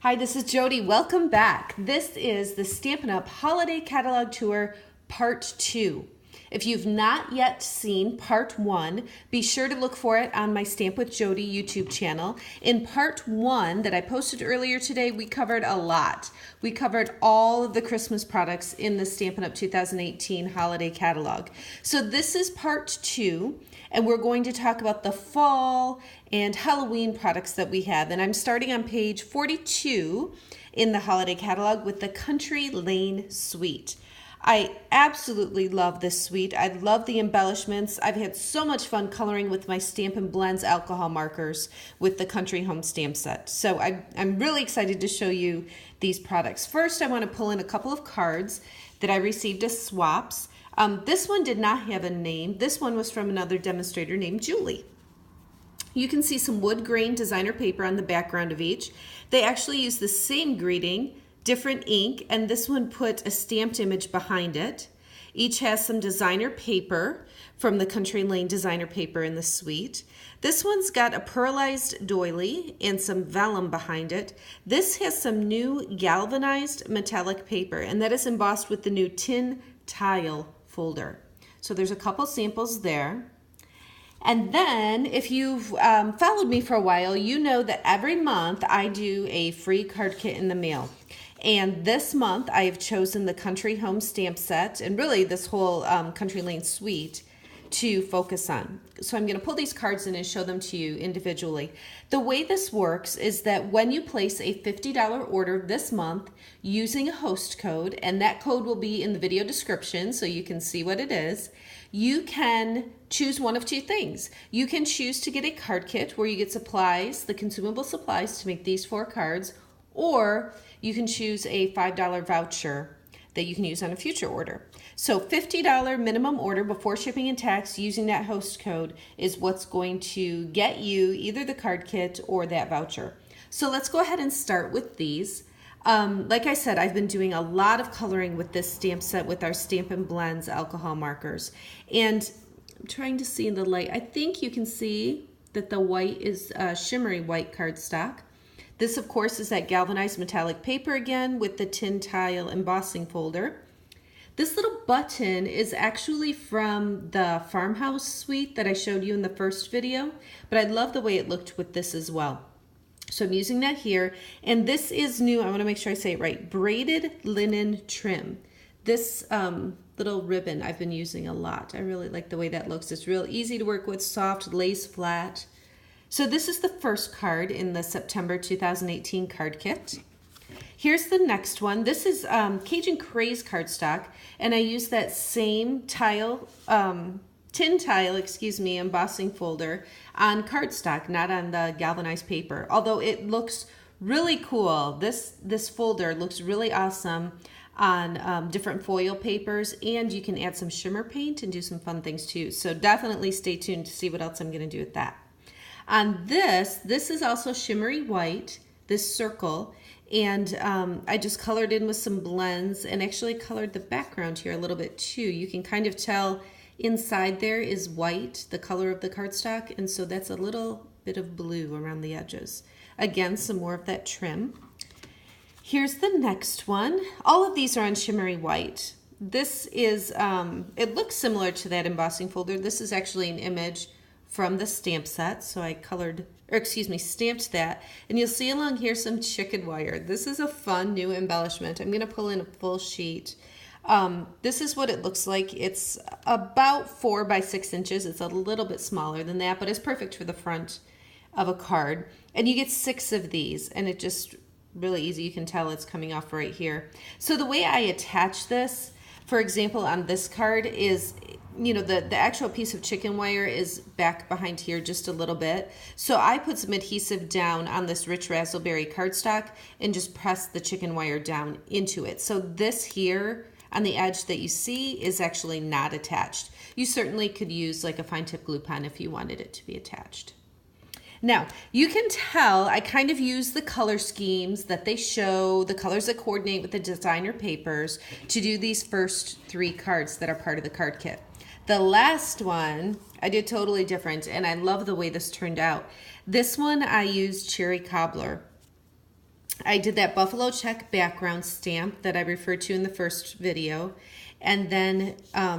Hi, this is Jodi. Welcome back. This is the Stampin' Up! Holiday Catalog Tour Part 2. If you've not yet seen Part 1, be sure to look for it on my Stamp with Jodi YouTube channel. In Part 1 that I posted earlier today, we covered a lot. We covered all of the Christmas products in the Stampin' Up! 2018 Holiday Catalog. So this is Part 2, and we're going to talk about the fall and Halloween products that we have. And I'm starting on page 42 in the Holiday Catalog with the Country Lane Suite. I absolutely love this suite. I love the embellishments. I've had so much fun coloring with my Stampin' Blends alcohol markers with the Country Home Stamp Set. So I'm really excited to show you these products. First, I want to pull in a couple of cards that I received as swaps. This one did not have a name. This one was from another demonstrator named Julie. You can see some wood grain designer paper on the background of each. They actually use the same greeting, different ink, and this one put a stamped image behind it. Each has some designer paper from the Country Lane designer paper in the suite. This one's got a pearlized doily and some vellum behind it. This has some new galvanized metallic paper, and that is embossed with the new tin tile folder. So there's a couple samples there. And then if you've followed me for a while, you know that every month I do a free card kit in the mail. And this month I have chosen the Country Home Stamp Set and really this whole Country Lane suite to focus on. So I'm going to pull these cards in and show them to you individually. The way this works is that when you place a $50 order this month using a host code, and that code will be in the video description so you can see what it is, you can choose one of two things. You can choose to get a card kit where you get supplies, the consumable supplies to make these 4 cards, or you can choose a $5 voucher that you can use on a future order. So $50 minimum order before shipping and tax using that host code is what's going to get you either the card kit or that voucher. So let's go ahead and start with these. Like I said, I've been doing a lot of coloring with this stamp set with our Stampin' Blends alcohol markers. And I'm trying to see in the light. I think you can see that the white is shimmery white cardstock. This, of course, is that galvanized metallic paper again with the tin tile embossing folder. This little button is actually from the Farmhouse suite that I showed you in the first video, but I love the way it looked with this as well. So I'm using that here, and this is new, I want to make sure I say it right, braided linen trim. This little ribbon I've been using a lot. I really like the way that looks. It's real easy to work with, soft, lace flat. So this is the first card in the September 2018 card kit. Here's the next one. This is Cajun Craze cardstock, and I use that same tile, tin tile, embossing folder on cardstock, not on the galvanized paper. Although it looks really cool. This folder looks really awesome on different foil papers, and you can add some shimmer paint and do some fun things too. So definitely stay tuned to see what else I'm going to do with that. On this is also shimmery white, this circle, and I just colored in with some blends and actually colored the background here a little bit too. You can kind of tell inside there is white, the color of the cardstock, and so that's a little bit of blue around the edges. Again, some more of that trim. Here's the next one. All of these are on shimmery white. This is, it looks similar to that embossing folder. This is actually an image from the stamp set, so I stamped that, and you'll see along here some chicken wire. This is a fun new embellishment. I'm going to pull in a full sheet. This is what it looks like. It's about 4 by 6 inches. It's a little bit smaller than that, but it's perfect for the front of a card. And you get 6 of these, and it just really easy. You can tell it's coming off right here. So the way I attach this, for example, on this card is, the actual piece of chicken wire is back behind here just a little bit. So I put some adhesive down on this rich raspberry cardstock and just press the chicken wire down into it. So this here on the edge that you see is actually not attached. You certainly could use like a fine tip glue pen if you wanted it to be attached. Now, you can tell I kind of use the color schemes that they show, the colors that coordinate with the designer papers to do these first 3 cards that are part of the card kit. The last one I did totally different, and I love the way this turned out. This one I used cherry cobbler. I did that buffalo check background stamp that I referred to in the first video, and then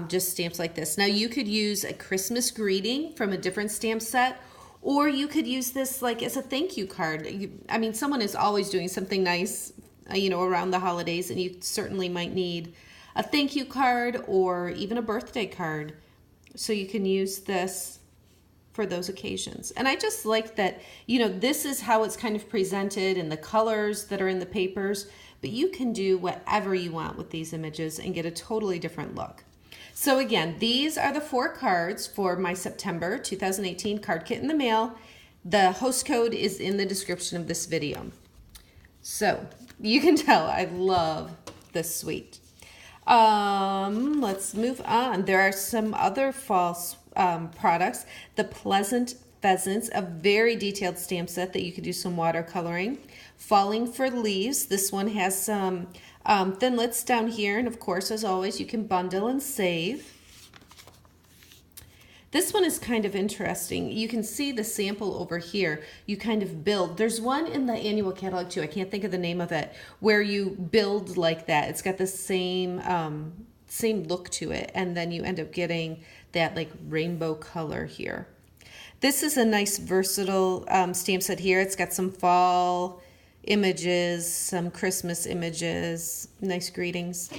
just stamps like this. Now you could use a Christmas greeting from a different stamp set, or you could use this like as a thank you card. I mean, someone is always doing something nice, you know, around the holidays, and you certainly might need a thank you card or even a birthday card. So you can use this for those occasions. And I just like that, you know, this is how it's kind of presented and the colors that are in the papers, but you can do whatever you want with these images and get a totally different look. So again, these are the 4 cards for my September 2018 card kit in the mail. The host code is in the description of this video. So you can tell I love this suite. Let's move on. There are some other fall products. The Pleasant Pheasants, a very detailed stamp set that you could do some watercoloring. Falling for Leaves. This one has some thinlits down here, and of course, as always, you can bundle and save. This one is kind of interesting. You can see the sample over here. You kind of build. There's one in the annual catalog too. I can't think of the name of it, where you build like that. It's got the same look to it, and then you end up getting that like rainbow color here. This is a nice versatile stamp set here. It's got some fall images, some Christmas images, nice greetings.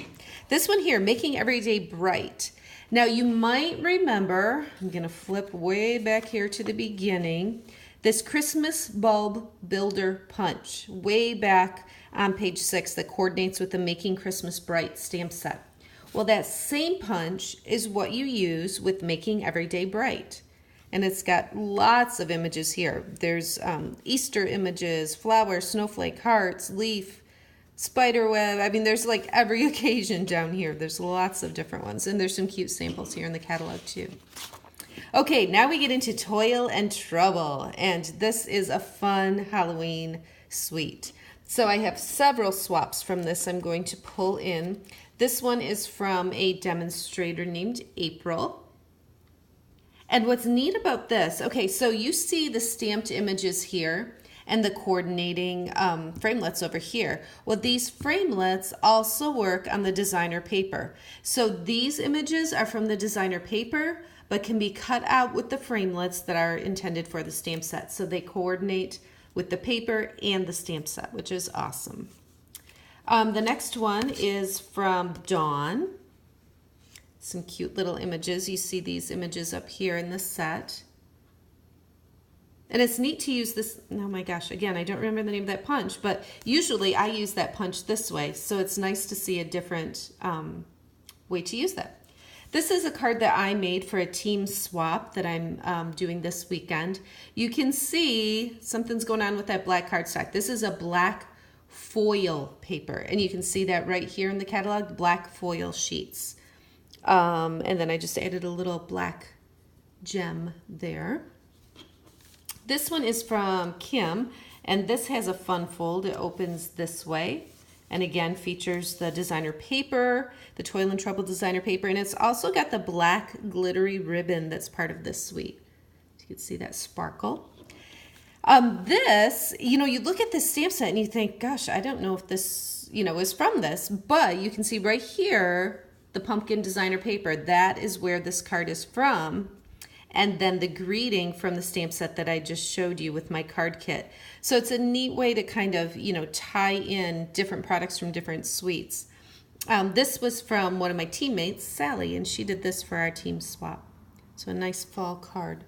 This one here, Making Everyday Bright. Now you might remember, I'm going to flip way back here to the beginning, this Christmas Bulb Builder Punch, way back on page 6 that coordinates with the Making Christmas Bright stamp set. Well, that same punch is what you use with Making Everyday Bright. And it's got lots of images here. There's Easter images, flower, snowflake, hearts, leaf, spider web. I mean, there's like every occasion down here. There's lots of different ones. And there's some cute samples here in the catalog too. Okay, now we get into Toil and Trouble. And this is a fun Halloween suite. So I have several swaps from this I'm going to pull in. This one is from a demonstrator named April. And what's neat about this, okay, so you see the stamped images here and the coordinating framelits over here. Well, these framelits also work on the designer paper. So these images are from the designer paper, but can be cut out with the framelits that are intended for the stamp set. So they coordinate with the paper and the stamp set, which is awesome. The next one is from Dawn. Some cute little images. You see these images up here in the set. And it's neat to use this, oh my gosh, again, I don't remember the name of that punch, but usually I use that punch this way, so it's nice to see a different way to use that. This is a card that I made for a team swap that I'm doing this weekend. You can see something's going on with that black cardstock. This is a black foil paper, and you can see that right here in the catalog, black foil sheets. And then I just added a little black gem there. This one is from Kim, and this has a fun fold. It opens this way, and again features the designer paper, the Toil and Trouble designer paper, and it's also got the black glittery ribbon that's part of this suite. You can see that sparkle. This, you know, you look at this stamp set and you think, gosh, I don't know if this, you know, is from this, but you can see right here, the pumpkin designer paper, that is where this card is from. And then the greeting from the stamp set that I just showed you with my card kit. So it's a neat way to kind of, you know, tie in different products from different suites. This was from one of my teammates, Sally, and she did this for our team swap. So a nice fall card.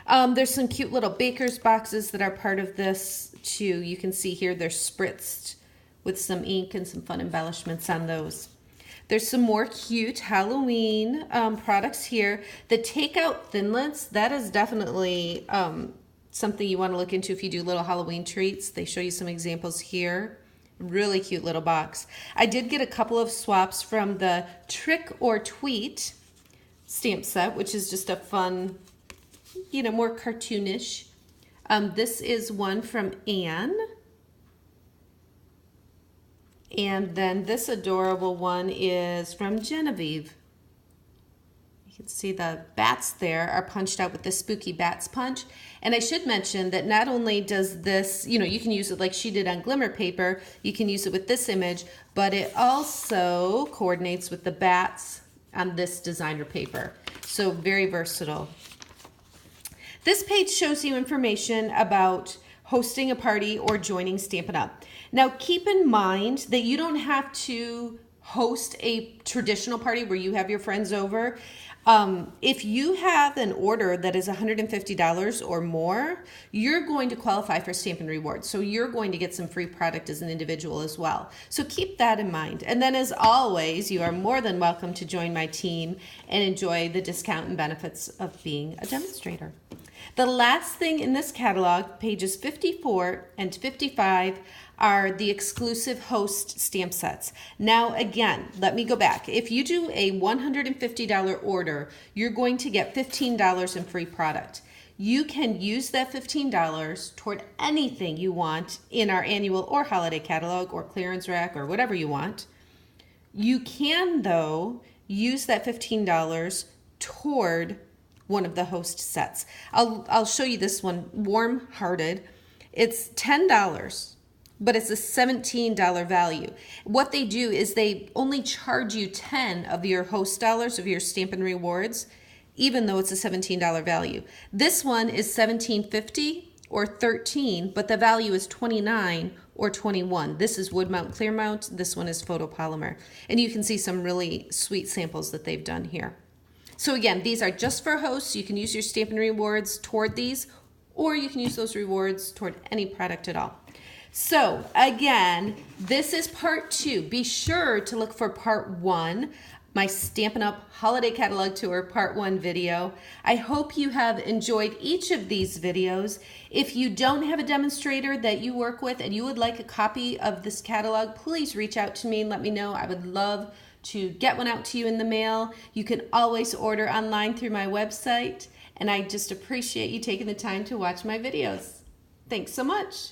There's some cute little baker's boxes that are part of this too. You can see here they're spritzed with some ink and some fun embellishments on those. There's some more cute Halloween products here. The takeout thinlits, that is definitely something you want to look into if you do little Halloween treats. They show you some examples here. Really cute little box. I did get a couple of swaps from the Trick or Tweet stamp set, which is just a fun, you know, more cartoonish. This is one from Anne. And then this adorable one is from Genevieve. You can see the bats there are punched out with the spooky bats punch. And I should mention that not only does this, you can use it like she did on glimmer paper, you can use it with this image, but it also coordinates with the bats on this designer paper. So very versatile. This page shows you information about hosting a party or joining Stampin' Up. Now keep in mind that you don't have to host a traditional party where you have your friends over. If you have an order that is $150 or more, you're going to qualify for Stampin' Rewards. So you're going to get some free product as an individual as well. So keep that in mind. And then as always, you are more than welcome to join my team and enjoy the discount and benefits of being a demonstrator. The last thing in this catalog, pages 54 and 55, are the exclusive host stamp sets. Now again, let me go back. If you do a $150 order, you're going to get $15 in free product. You can use that $15 toward anything you want in our annual or holiday catalog or clearance rack or whatever you want. You can, though, use that $15 toward one of the host sets. I'll show you this one, Warm Hearted. It's $10. But it's a $17 value. What they do is they only charge you 10 of your host dollars of your Stampin' Rewards, even though it's a $17 value. This one is $17.50 or $13, but the value is $29 or $21. This is wood mount, clear mount. This one is photopolymer. And you can see some really sweet samples that they've done here. So again, these are just for hosts. You can use your Stampin' Rewards toward these, or you can use those rewards toward any product at all. So again, this is part 2. Be sure to look for part 1, my Stampin' Up! Holiday Catalog Tour part 1 video. I hope you have enjoyed each of these videos. If you don't have a demonstrator that you work with and you would like a copy of this catalog, please reach out to me and let me know. I would love to get one out to you in the mail. You can always order online through my website, and I just appreciate you taking the time to watch my videos. Thanks so much.